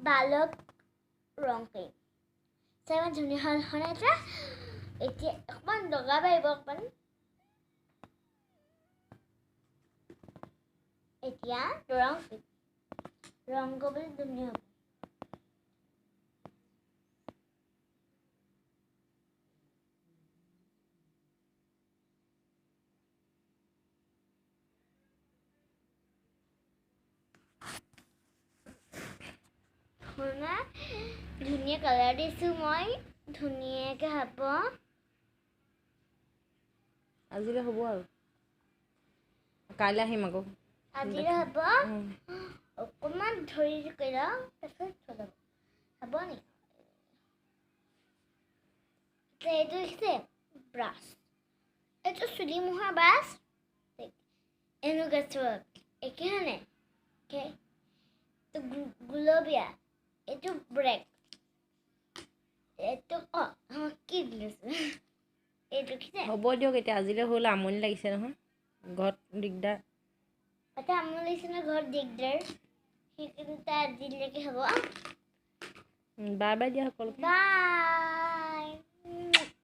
বালক ৰং কৰিম চাই ধুনীয়া হ'ল হনে এতিয়া অকণমান দগা পাৰিব অকণমান এতিয়া ৰং কৰিবলৈ ধুনীয়া হ'ব ধুনীয়া কালাৰ দিছোঁ মই ধুনীয়াকৈ হ'ব আজিলৈ হ'ব আৰু কাইলৈ আহিম আকৌ আজিলৈ হ'ব অকণমান ধৰি কৰি লওঁ তাৰপিছত থৈ যাব হ'ব নি এইটো হৈছে ব্ৰাছ এইটো চুলি মোহা ব্ৰাছ এনেকুৱা চোৱা একে হয়নে গুলপীয়া এইটো ব্ৰেক এইটো কি দিছোঁ এইটো হ'ব দিয়ক এতিয়া আজিলৈ হ'ল আমনি লাগিছে নহয় ঘৰত দিগদাৰ এটা আমনি লাগিছে নহয় ঘৰত দিগদাৰ সেইকাৰণে আজিলৈকে হ'ব বাই বাই দিয়া সকলোকে বাই